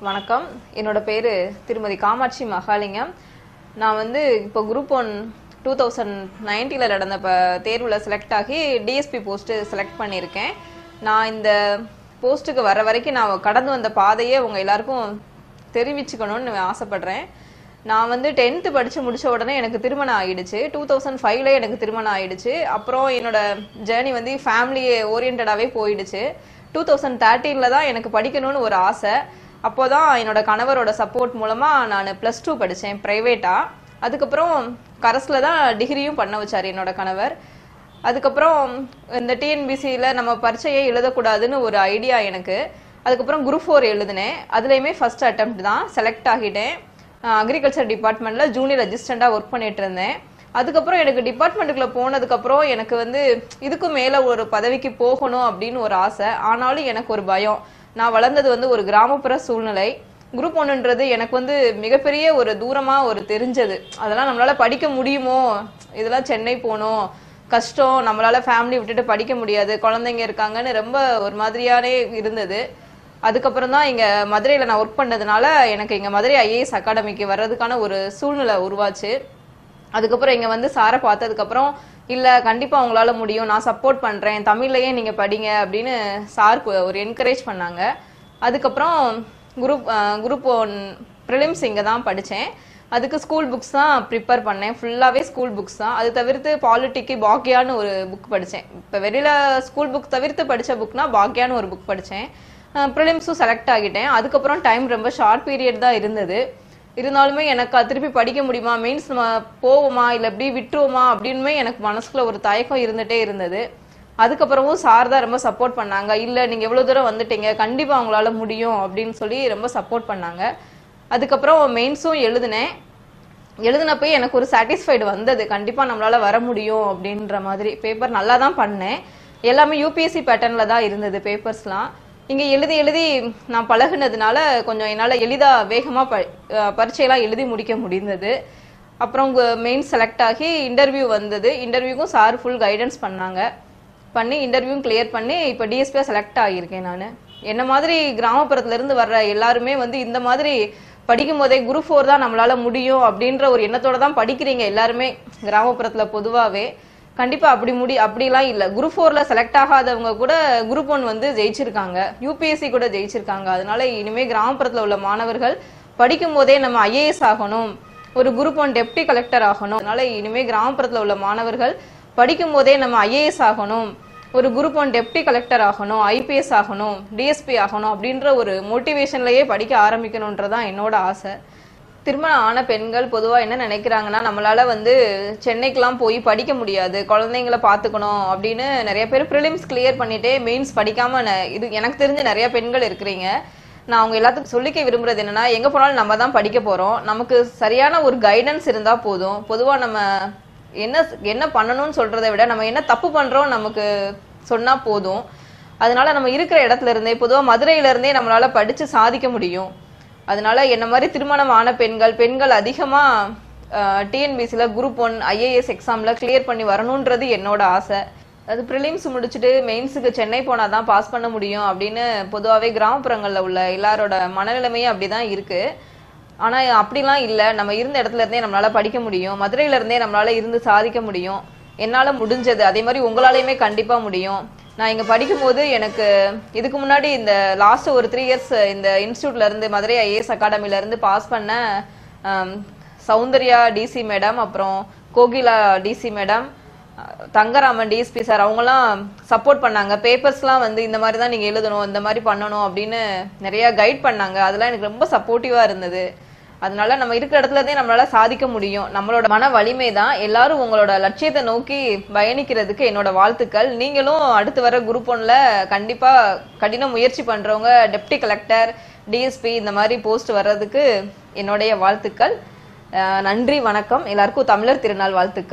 வணக்கம். என்னோட பேரு திருமதி காமாட்சி மகாலிங்கம். நான் இப்போ குரூப் 1 2019 நடந்த தேர்வுல செலக்ட் ஆகி டிஎஸ்பி போஸ்ட் செலக்ட் பண்ணியிருக்கேன். நான் இந்த போஸ்ட்டுக்கு வர வரைக்கும் நான் கடந்து வந்த பாதையே உங்க எல்லாருக்கும் தெரிவிச்சுக்கணும்னு ஆசைப்படுறேன். நான் 10th படிச்சு முடிச்ச உடனே எனக்கு திருமணம் ஆயிடுச்சு. 2005ல எனக்கு திருமணம் ஆயிடுச்சு. அப்புறம் என்னோட ஜேர்னி ஃபேமிலி ஓரியன்டாவே போயிடுச்சு. 2013ல தான் எனக்கு படிக்கணும்னு ஒரு ஆசை. அப்போதான் என்னோட கணவரோட சப்போர்ட் மூலமா நான் +2 படித்தேன் பிரைவேட்டா. அதுக்கப்புறம் கரஸ்ல தான் டிகிரியும் பண்ண வச்சார் என்னோட கணவர். அதுக்கப்புறம் இந்த டிஎன்பிசியில் நம்ம பரீட்சையே எழுதக்கூடாதுன்னு ஒரு ஐடியா எனக்கு. அதுக்கப்புறம் குரூப் 4 எழுதினேன். அதுலேயுமே ஃபர்ஸ்ட் அட்டெம்ப்ட் தான் செலக்ட் ஆகிட்டேன். அக்ரிகல்ச்சர் டிபார்ட்மெண்ட்ல ஜூனியர் அசிஸ்டண்டா ஒர்க் பண்ணிட்டு இருந்தேன். அதுக்கப்புறம் எனக்கு டிபார்ட்மெண்ட்டுக்குள்ள போனதுக்கப்புறம் எனக்கு இதுக்கும் மேல ஒரு பதவிக்கு போகணும் அப்படின்னு ஒரு ஆசை. ஆனாலும் எனக்கு ஒரு பயம். நான் வளர்ந்தது ஒரு கிராமப்புற சூழ்நிலை. குரூப் 1ன்றது எனக்கு மிகப்பெரிய ஒரு தூரமா தெரிஞ்சது. அதெல்லாம் நம்மளால படிக்க முடியுமோ, இதெல்லாம் சென்னை போகணும், கஷ்டம், நம்மளால ஃபேமிலி விட்டுட்டு படிக்க முடியாது, குழந்தைங்க இருக்காங்கன்னு ரொம்ப ஒரு மாதிரியானே இருந்தது. அதுக்கப்புறம் தான் இங்க மதுரையில நான் ஒர்க் பண்ணதுனால எனக்கு இங்க மதுரை ஐஏஎஸ் அகாடமிக்கு வர்றதுக்கான ஒரு சூழ்நிலை உருவாச்சு. அதுக்கப்புறம் இங்க சாரை பார்த்ததுக்கப்புறம் இல்ல கண்டிப்பா உங்களால முடியும், நான் சப்போர்ட் பண்றேன், தமிழ்லயே நீங்க படிங்க அப்படின்னு சார் ஒரு என்கரேஜ் பண்ணாங்க. அதுக்கப்புறம் குரூப் 1 ப்ரிலிம்ஸ் இங்க தான் படிச்சேன். அதுக்கு ஸ்கூல் புக்ஸ் தான் ப்ரிப்பேர் பண்ணேன். ஃபுல்லாவே ஸ்கூல் புக்ஸ் தான். அது தவிர்த்து பாலிட்டிக்கு பாக்யான்னு ஒரு புக் படிச்சேன். இப்ப வெளியில ஸ்கூல் புக் தவிர்த்து படிச்ச புக்னா பாக்யான்னு ஒரு புக் படிச்சேன். ப்ரிலிம்ஸும் செலக்ட் ஆகிட்டேன். அதுக்கப்புறம் டைம் ரொம்ப ஷார்ட் பீரியட் தான் இருந்தது. இருந்தாலுமே எனக்கு திருப்பி படிக்க முடியுமா, மெயின்ஸ் நம்ம போவோமா இல்லை எப்படி விட்டுருவோமா அப்படின்னுமே எனக்கு மனசுக்குள்ள ஒரு தயக்கம் இருந்துட்டே இருந்தது. அதுக்கப்புறமும் சார் தான் ரொம்ப சப்போர்ட் பண்ணாங்க. இல்லை நீங்கள் எவ்வளோ தூரம் வந்துட்டீங்க, கண்டிப்பாக அவங்களால முடியும் அப்படின்னு சொல்லி ரொம்ப சப்போர்ட் பண்ணாங்க. அதுக்கப்புறம் மெயின்ஸும் எழுதினேன். எழுதினப்போ எனக்கு ஒரு சாட்டிஸ்ஃபைடு வந்தது, கண்டிப்பாக நம்மளால வர முடியும் அப்படின்ற மாதிரி. பேப்பர் நல்லா தான் பண்ணேன். எல்லாமே யூபிஎஸ்சி பேட்டர்னில் தான் இருந்தது பேப்பர்ஸ்லாம். இங்கே எழுதி எழுதி நான் பழகுனதுனால கொஞ்சம் என்னால் எளிதாக வேகமாக பரீட்சையெல்லாம் எழுதி முடிக்க முடிந்தது. அப்புறம் மெயின் செலக்ட் ஆகி இன்டர்வியூ வந்தது. இன்டர்வியூக்கும் சார் ஃபுல் கைடன்ஸ் பண்ணி இன்டர்வியூவும் கிளியர் பண்ணி இப்போ டிஎஸ்பியாக செலக்ட் ஆகியிருக்கேன். நான் என்ன மாதிரி கிராமப்புறத்துலேருந்து வர்ற எல்லாருமே இந்த மாதிரி படிக்கும் போதே குரூப் 4 தான் நம்மளால முடியும் அப்படின்ற ஒரு எண்ணத்தோட தான் படிக்கிறீங்க எல்லாருமே கிராமப்புறத்தில் பொதுவாகவே. கண்டிப்பா அப்படிலாம் இல்ல. குரூப் 4ல செலக்ட் ஆகாதவங்க கூட குரூப் 1 ஜெயிச்சிருக்காங்க, யூபிஎஸ்சி கூட ஜெயிச்சிருக்காங்க. அதனால இனிமே கிராமப்புறத்துல உள்ள மாணவர்கள் படிக்கும் போதே நம்ம ஐஏஎஸ் ஆகணும், ஒரு குரூப் 1 டெப்டி கலெக்டர் ஆகணும். அதனால இனிமே கிராமப்புறத்துல உள்ள மாணவர்கள் படிக்கும் போதே நம்ம ஐஏஎஸ் ஆகணும், ஒரு குரூப் 1 டெப்டி கலெக்டர் ஆகணும், ஐபிஎஸ் ஆகணும், டிஎஸ்பி ஆகணும் அப்படின்ற ஒரு மோட்டிவேஷன்லயே படிக்க ஆரம்பிக்கணும்ன்றதான் என்னோட ஆசை. திருமணம் ஆன பெண்கள் பொதுவா என்ன நினைக்கிறாங்கன்னா, நம்மளால சென்னைக்கெல்லாம் போய் படிக்க முடியாது, குழந்தைங்களை பார்த்துக்கணும் அப்படின்னு நிறைய பேர் ப்ரிலிம்ஸ் கிளியர் பண்ணிட்டே மெயின்ஸ் படிக்காம இது எனக்கு தெரிஞ்ச நிறைய பெண்கள் இருக்கிறீங்க. நான் அவங்க எல்லாத்துக்கும் சொல்லிக்க விரும்புறது என்னன்னா, எங்க போனாலும் நம்ம தான் படிக்க போறோம், நமக்கு சரியான ஒரு கைடன்ஸ் இருந்தா போதும். பொதுவா நம்ம என்ன பண்ணணும்னு சொல்றதை விட நம்ம என்ன தப்பு பண்றோம் நமக்கு சொன்னா போதும். அதனால நம்ம இருக்கிற இடத்துல இருந்தே பொதுவா மதுரையில இருந்தே நம்மளால படிச்சு சாதிக்க முடியும். அதனால என்ன மாதிரி திருமணம் ஆன பெண்கள் அதிகமா டிஎன்பிசில குரூப் 1 ஐஏஎஸ் எக்ஸாம்ல கிளியர் பண்ணி வரணும்ன்றது என்னோட ஆசை. அது ப்ரிலிம்ஸ் முடிச்சுட்டு மெயின்ஸுக்கு சென்னை போனாதான் பாஸ் பண்ண முடியும் அப்படின்னு பொதுவாகவே கிராமப்புறங்கள்ல உள்ள எல்லாரோட மனநிலைமையும் அப்படிதான் இருக்கு. ஆனா அப்படிலாம் இல்லை. நம்ம இருந்த இடத்துல இருந்தே நம்மளால படிக்க முடியும், மதுரையில இருந்தே நம்மளால இருந்து சாதிக்க முடியும். என்னால முடிஞ்சது, அதே மாதிரி உங்களாலையுமே கண்டிப்பா முடியும். நான் இங்க படிக்கும் போது எனக்கு இதுக்கு முன்னாடி இந்த லாஸ்ட் ஒரு 3 இயர்ஸ் இந்த இன்ஸ்டியூட்ல இருந்து மதுரை ஐஏஎஸ் அகாடமில இருந்து பாஸ் பண்ண சௌந்தர்யா டிசி மேடம், அப்புறம் Kokila DC madam, Thangaraman DSP sir, அவங்கலாம் சப்போர்ட் பண்ணாங்க. பேப்பர்ஸ்லாம் இந்த மாதிரி தான் நீங்க எழுதணும், இந்த மாதிரி பண்ணணும் அப்படின்னு நிறைய கைட் பண்ணாங்க. அதெல்லாம் எனக்கு ரொம்ப சப்போர்ட்டிவா இருந்தது. அதனால நம்ம இருக்கிற இடத்துல இருந்தே நம்மளால சாதிக்க முடியும். நம்மளோட மன வலிமை தான். எல்லாரும் உங்களோட லட்சியத்தை நோக்கி பயணிக்கிறதுக்கு என்னோட வாழ்த்துக்கள். நீங்களும் அடுத்து வர குரூப் 1ல கண்டிப்பா கடின முயற்சி பண்றவங்க டெப்டி கலெக்டர், டிஎஸ்பி இந்த மாதிரி போஸ்ட் வர்றதுக்கு என்னுடைய வாழ்த்துக்கள். நன்றி, வணக்கம். எல்லாருக்கும் தமிழர் திருநாள் வாழ்த்துக்கள்.